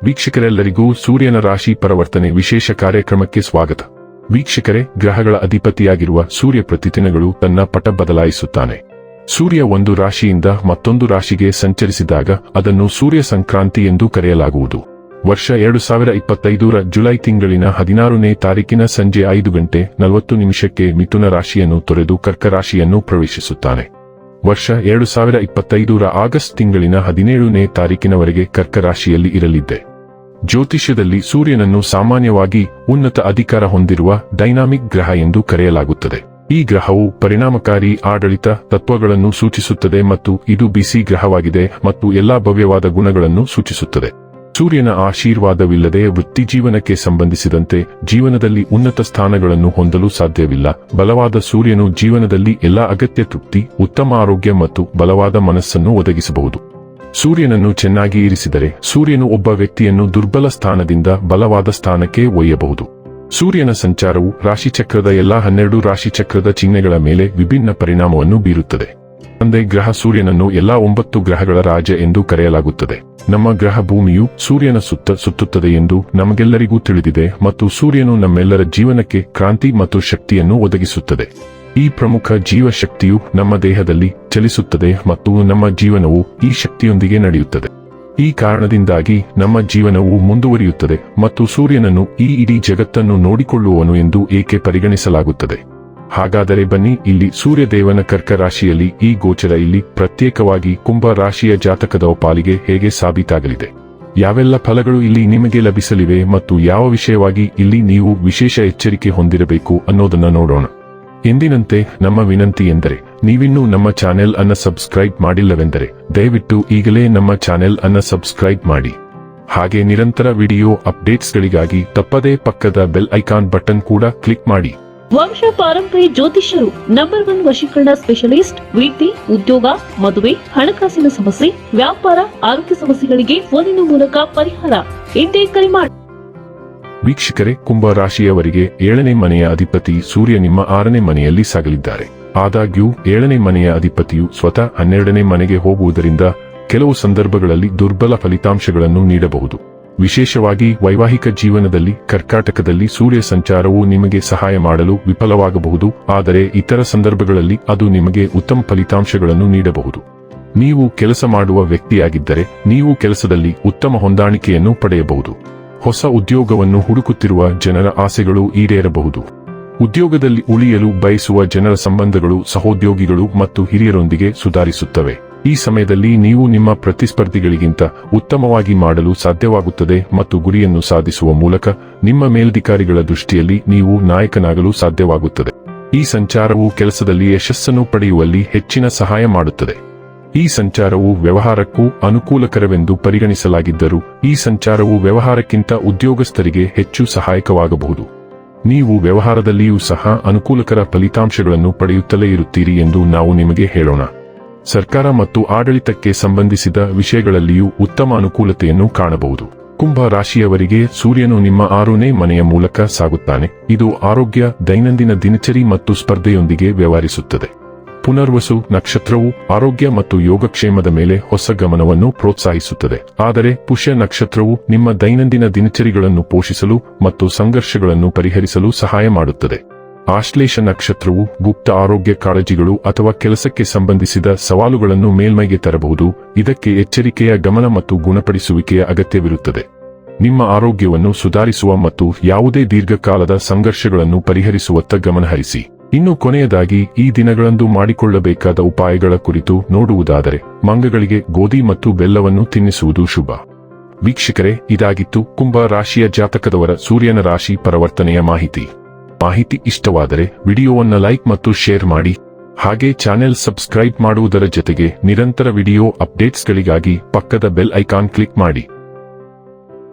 ವೀಕ್ಷಕರೆಲ್ಲರಿಗೂ ಸೂರ್ಯನ ರಾಶಿ ಪರಿವರ್ತನೆ ವಿಶೇಷ ಕಾರ್ಯಕ್ರಮಕ್ಕೆ ಸ್ವಾಗತ. ವೀಕ್ಷಕರೇ, ಗ್ರಹಗಳ ಅಧಿಪತಿಯಾಗಿರುವ ಸೂರ್ಯ ಪ್ರತಿದಿನಗಳು ತನ್ನ ಪಟ ಬದಲಾಯಿಸುತ್ತಾನೆ. ಸೂರ್ಯ ಒಂದು ರಾಶಿಯಿಂದ ಮತ್ತೊಂದು ರಾಶಿಗೆ ಸಂಚರಿಸಿದಾಗ ಅದನ್ನು ಸೂರ್ಯ ಸಂಕ್ರಾಂತಿ ಎಂದು ಕರೆಯಲಾಗುವುದು. ವರ್ಷ 2025ರ ಜುಲೈ ತಿಂಗಳಿನ 16ನೇ ತಾರೀಕಿನ ಸಂಜೆ 5:40 ಮಿಥುನ ರಾಶಿಯನ್ನು ತೊರೆದು ಕರ್ಕ ರಾಶಿಯನ್ನು ಪ್ರವೇಶಿಸುತ್ತಾನೆ. ವರ್ಷ 2025ರ ಆಗಸ್ಟ್ ತಿಂಗಳಿನ 17ನೇ ತಾರೀಕಿನವರೆಗೆ ಕರ್ಕ ರಾಶಿಯಲ್ಲಿ ಇರಲಿದೆ. ಜ್ಯೋತಿಷ್ಯದಲ್ಲಿ ಸೂರ್ಯನನ್ನು ಸಾಮಾನ್ಯವಾಗಿ ಉನ್ನತ ಅಧಿಕಾರ ಹೊಂದಿರುವ ಡೈನಾಮಿಕ್ ಗ್ರಹ ಎಂದು ಕರೆಯಲಾಗುತ್ತದೆ. ಈ ಗ್ರಹವು ಪರಿಣಾಮಕಾರಿ ಆಡಳಿತ ತತ್ವಗಳನ್ನು ಸೂಚಿಸುತ್ತದೆ ಮತ್ತು ಇದು ಬಿಸಿ ಗ್ರಹವಾಗಿದೆ ಮತ್ತು ಎಲ್ಲಾ ಭವ್ಯವಾದ ಗುಣಗಳನ್ನು ಸೂಚಿಸುತ್ತದೆ. ಸೂರ್ಯನ ಆಶೀರ್ವಾದವಿಲ್ಲದೆ ವೃತ್ತಿಜೀವನಕ್ಕೆ ಸಂಬಂಧಿಸಿದಂತೆ ಜೀವನದಲ್ಲಿ ಉನ್ನತ ಸ್ಥಾನಗಳನ್ನು ಹೊಂದಲು ಸಾಧ್ಯವಿಲ್ಲ. ಬಲವಾದ ಸೂರ್ಯನು ಜೀವನದಲ್ಲಿ ಎಲ್ಲಾ ಅಗತ್ಯ ತೃಪ್ತಿ, ಉತ್ತಮ ಆರೋಗ್ಯ ಮತ್ತು ಬಲವಾದ ಮನಸ್ಸನ್ನು ಒದಗಿಸಬಹುದು. ಸೂರ್ಯನನ್ನು ಚೆನ್ನಾಗಿ ಇರಿಸಿದರೆ ಸೂರ್ಯನು ಒಬ್ಬ ವ್ಯಕ್ತಿಯನ್ನು ದುರ್ಬಲ ಸ್ಥಾನದಿಂದ ಬಲವಾದ ಸ್ಥಾನಕ್ಕೆ ಒಯ್ಯಬಹುದು. ಸೂರ್ಯನ ಸಂಚಾರವು ರಾಶಿಚಕ್ರದ ಎಲ್ಲಾ 12 ರಾಶಿಚಕ್ರದ ಚಿಹ್ನೆಗಳ ಮೇಲೆ ವಿಭಿನ್ನ ಪರಿಣಾಮವನ್ನು ಬೀರುತ್ತದೆ. ತಂದೆ ಗ್ರಹ ಸೂರ್ಯನನ್ನು ಎಲ್ಲಾ 9 ಗ್ರಹಗಳ ರಾಜ ಎಂದು ಕರೆಯಲಾಗುತ್ತದೆ. ನಮ್ಮ ಗ್ರಹ ಭೂಮಿಯು ಸೂರ್ಯನ ಸುತ್ತ ಸುತ್ತುತ್ತದೆ ಎಂದು ನಮಗೆಲ್ಲರಿಗೂ ತಿಳಿದಿದೆ ಮತ್ತು ಸೂರ್ಯನು ನಮ್ಮೆಲ್ಲರ ಜೀವನಕ್ಕೆ ಕ್ರಾಂತಿ ಮತ್ತು ಶಕ್ತಿಯನ್ನು ಒದಗಿಸುತ್ತದೆ. ಈ ಪ್ರಮುಖ ಜೀವಶಕ್ತಿಯು ನಮ್ಮ ದೇಹದಲ್ಲಿ ಚಲಿಸುತ್ತದೆ ಮತ್ತು ನಮ್ಮ ಜೀವನವು ಈ ಶಕ್ತಿಯೊಂದಿಗೆ ನಡೆಯುತ್ತದೆ. ಈ ಕಾರಣದಿಂದಾಗಿ ನಮ್ಮ ಜೀವನವು ಮುಂದುವರಿಯುತ್ತದೆ ಮತ್ತು ಸೂರ್ಯನನ್ನು ಈ ಇಡೀ ಜಗತ್ತನ್ನು ನೋಡಿಕೊಳ್ಳುವವನು ಎಂದು ಏಕೆ ಪರಿಗಣಿಸಲಾಗುತ್ತದೆ. ಹಾಗಾದರೆ ಬನ್ನಿ, ಇಲ್ಲಿ ಸೂರ್ಯದೇವನ ಕರ್ಕ ರಾಶಿಯಲ್ಲಿ ಈ ಗೋಚರ ಇಲ್ಲಿ ಪ್ರತ್ಯೇಕವಾಗಿ ಕುಂಭ ರಾಶಿಯ ಜಾತಕದ ಪಾಲಿಗೆ ಹೇಗೆ ಸಾಬೀತಾಗಲಿದೆ, ಯಾವೆಲ್ಲ ಫಲಗಳು ಇಲ್ಲಿ ನಿಮಗೆ ಲಭಿಸಲಿವೆ ಮತ್ತು ಯಾವ ವಿಷಯವಾಗಿ ಇಲ್ಲಿ ನೀವು ವಿಶೇಷ ಎಚ್ಚರಿಕೆ ಹೊಂದಿರಬೇಕು ಅನ್ನೋದನ್ನ ನೋಡೋಣ. ಎಂದಿನಂತೆ ನಮ್ಮ ವಿನಂತಿ ಎಂದರೆ, ನೀವಿನ್ನೂ ನಮ್ಮ ಚಾನೆಲ್ ಅನ್ನು ಸಬ್ಸ್ಕ್ರೈಬ್ ಮಾಡಿಲ್ಲವೆಂದರೆ ದಯವಿಟ್ಟು ಈಗಲೇ ನಮ್ಮ ಚಾನೆಲ್ ಅನ್ನು ಸಬ್ಸ್ಕ್ರೈಬ್ ಮಾಡಿ. ಹಾಗೆ ನಿರಂತರ ವಿಡಿಯೋ ಅಪ್ಡೇಟ್ಸ್ಗಳಿಗಾಗಿ ತಪ್ಪದೇ ಪಕ್ಕದ ಬೆಲ್ ಐಕಾನ್ ಬಟನ್ ಕೂಡ ಕ್ಲಿಕ್ ಮಾಡಿ. ವಂಶ ಪಾರಂಪರ್ಯ ಜ್ಯೋತಿಷ್ಯರು ನಂಬರ್ 1 ವಶೀಕರಣ ಸ್ಪೆಷಲಿಸ್ಟ್. ವೃತ್ತಿ, ಉದ್ಯೋಗ, ಮದುವೆ, ಹಣಕಾಸಿನ ಸಮಸ್ಯೆ, ವ್ಯಾಪಾರ, ಆರೋಗ್ಯ ಸಮಸ್ಯೆಗಳಿಗೆ ಫೋನಿನ ಮೂಲಕ ಪರಿಹಾರ. ಇಂದೇ ಕರೆ ಮಾಡಿ. ವೀಕ್ಷಕರೇ, ಕುಂಭ ರಾಶಿಯವರಿಗೆ 7ನೇ ಮನೆಯ ಅಧಿಪತಿ ಸೂರ್ಯ ನಿಮ್ಮ 6ನೇ ಮನೆಯಲ್ಲಿ ಸಾಗಲಿದ್ದಾರೆ. ಆದಾಗ್ಯೂ 7ನೇ ಮನೆಯ ಅಧಿಪತಿಯು ಸ್ವತಃ 12ನೇ ಮನೆಗೆ ಹೋಗುವುದರಿಂದ ಕೆಲವು ಸಂದರ್ಭಗಳಲ್ಲಿ ದುರ್ಬಲ ಫಲಿತಾಂಶಗಳನ್ನು ನೀಡಬಹುದು. ವಿಶೇಷವಾಗಿ ವೈವಾಹಿಕ ಜೀವನದಲ್ಲಿ ಕರ್ಕಾಟಕದಲ್ಲಿ ಸೂರ್ಯ ಸಂಚಾರವು ನಿಮಗೆ ಸಹಾಯ ಮಾಡಲು ವಿಫಲವಾಗಬಹುದು, ಆದರೆ ಇತರ ಸಂದರ್ಭಗಳಲ್ಲಿ ಅದು ನಿಮಗೆ ಉತ್ತಮ ಫಲಿತಾಂಶಗಳನ್ನು ನೀಡಬಹುದು. ನೀವು ಕೆಲಸ ಮಾಡುವ ವ್ಯಕ್ತಿಯಾಗಿದ್ದರೆ ನೀವು ಕೆಲಸದಲ್ಲಿ ಉತ್ತಮ ಹೊಂದಾಣಿಕೆಯನ್ನು ಪಡೆಯಬಹುದು. ಹೊಸ ಉದ್ಯೋಗವನ್ನು ಹುಡುಕುತ್ತಿರುವ ಜನರ ಆಸೆಗಳು ಈಡೇರಬಹುದು. ಉದ್ಯೋಗದಲ್ಲಿ ಉಳಿಯಲು ಬಯಸುವ ಜನರ ಸಂಬಂಧಗಳು ಸಹೋದ್ಯೋಗಿಗಳು ಮತ್ತು ಹಿರಿಯರೊಂದಿಗೆ ಸುಧಾರಿಸುತ್ತವೆ. ಈ ಸಮಯದಲ್ಲಿ ನೀವು ನಿಮ್ಮ ಪ್ರತಿಸ್ಪರ್ಧಿಗಳಿಗಿಂತ ಉತ್ತಮವಾಗಿ ಮಾಡಲು ಸಾಧ್ಯವಾಗುತ್ತದೆ ಮತ್ತು ಗುರಿಯನ್ನು ಸಾಧಿಸುವ ಮೂಲಕ ನಿಮ್ಮ ಮೇಲಧಿಕಾರಿಗಳ ದೃಷ್ಟಿಯಲ್ಲಿ ನೀವು ನಾಯಕನಾಗಲು ಸಾಧ್ಯವಾಗುತ್ತದೆ. ಈ ಸಂಚಾರವು ಕೆಲಸದಲ್ಲಿ ಯಶಸ್ಸನ್ನು ಪಡೆಯುವಲ್ಲಿ ಹೆಚ್ಚಿನ ಸಹಾಯ ಮಾಡುತ್ತದೆ. ಈ ಸಂಚಾರವು ವ್ಯವಹಾರಕ್ಕೂ ಅನುಕೂಲಕರವೆಂದು ಪರಿಗಣಿಸಲಾಗಿದ್ದರೂ ಈ ಸಂಚಾರವು ವ್ಯವಹಾರಕ್ಕಿಂತ ಉದ್ಯೋಗಸ್ಥರಿಗೆ ಹೆಚ್ಚು ಸಹಾಯಕವಾಗಬಹುದು. ನೀವು ವ್ಯವಹಾರದಲ್ಲಿಯೂ ಸಹ ಅನುಕೂಲಕರ ಫಲಿತಾಂಶಗಳನ್ನು ಪಡೆಯುತ್ತಲೇ ಇರುತ್ತೀರಿ ಎಂದು ನಾವು ನಿಮಗೆ ಹೇಳೋಣ. ಸರ್ಕಾರ ಮತ್ತು ಆಡಳಿತಕ್ಕೆ ಸಂಬಂಧಿಸಿದ ವಿಷಯಗಳಲ್ಲಿಯೂ ಉತ್ತಮ ಅನುಕೂಲತೆಯನ್ನು ಕಾಣಬಹುದು. ಕುಂಭ ರಾಶಿಯವರಿಗೆ ಸೂರ್ಯನು ನಿಮ್ಮ 6ನೇ ಮನೆಯ ಮೂಲಕ ಸಾಗುತ್ತಾನೆ. ಇದು ಆರೋಗ್ಯ, ದೈನಂದಿನ ದಿನಚರಿ ಮತ್ತು ಸ್ಪರ್ಧೆಯೊಂದಿಗೆ ವ್ಯವಹರಿಸುತ್ತದೆ. ಪುನರ್ವಸು ನಕ್ಷತ್ರವು ಆರೋಗ್ಯ ಮತ್ತು ಯೋಗಕ್ಷೇಮದ ಮೇಲೆ ಹೊಸ ಗಮನವನ್ನು ಪ್ರೋತ್ಸಾಹಿಸುತ್ತದೆ, ಆದರೆ ಪುಷ್ಯ ನಕ್ಷತ್ರವು ನಿಮ್ಮ ದೈನಂದಿನ ದಿನಚರಿಗಳನ್ನು ಪೋಷಿಸಲು ಮತ್ತು ಸಂಘರ್ಷಗಳನ್ನು ಪರಿಹರಿಸಲು ಸಹಾಯ ಮಾಡುತ್ತದೆ. ಆಶ್ಲೇಷ ನಕ್ಷತ್ರವು ಗುಪ್ತ ಆರೋಗ್ಯ ಕಾಳಜಿಗಳು ಅಥವಾ ಕೆಲಸಕ್ಕೆ ಸಂಬಂಧಿಸಿದ ಸವಾಲುಗಳನ್ನು ಮೇಲ್ಮೈಗೆ ತರಬಹುದು. ಇದಕ್ಕೆ ಎಚ್ಚರಿಕೆಯ ಗಮನ ಮತ್ತು ಗುಣಪಡಿಸುವಿಕೆಯ ಅಗತ್ಯವಿರುತ್ತದೆ. ನಿಮ್ಮ ಆರೋಗ್ಯವನ್ನು ಸುಧಾರಿಸುವ ಮತ್ತು ಯಾವುದೇ ದೀರ್ಘಕಾಲದ ಸಂಘರ್ಷಗಳನ್ನು ಪರಿಹರಿಸುವತ್ತ ಗಮನಹರಿಸಿ. ಇನ್ನು ಕೊನೆಯದಾಗಿ ಈ ದಿನಗಳಂದು ಮಾಡಿಕೊಳ್ಳಬೇಕಾದ ಉಪಾಯಗಳ ಕುರಿತು ನೋಡುವುದಾದರೆ, ಮಂಗಗಳಿಗೆ ಗೋಧಿ ಮತ್ತು ಬೆಲ್ಲವನ್ನು ತಿನ್ನಿಸುವುದು ಶುಭ. ವೀಕ್ಷಕರೇ, ಇದಾಗಿತ್ತು ಕುಂಭ ರಾಶಿಯ ಜಾತಕದವರ ಸೂರ್ಯನ ರಾಶಿ ಪರಿವರ್ತನೆಯ ಮಾಹಿತಿ ಇಷ್ಟವಾದರೆ ವಿಡಿಯೋವನ್ನು ಲೈಕ್ ಮತ್ತು ಶೇರ್ ಮಾಡಿ. ಹಾಗೆ ಚಾನೆಲ್ ಸಬ್ಸ್ಕ್ರೈಬ್ ಮಾಡುವುದರ ಜೊತೆಗೆ ನಿರಂತರ ವಿಡಿಯೋ ಅಪ್ಡೇಟ್ಸ್ಗಳಿಗಾಗಿ ಪಕ್ಕದ ಬೆಲ್ ಐಕಾನ್ ಕ್ಲಿಕ್ ಮಾಡಿ.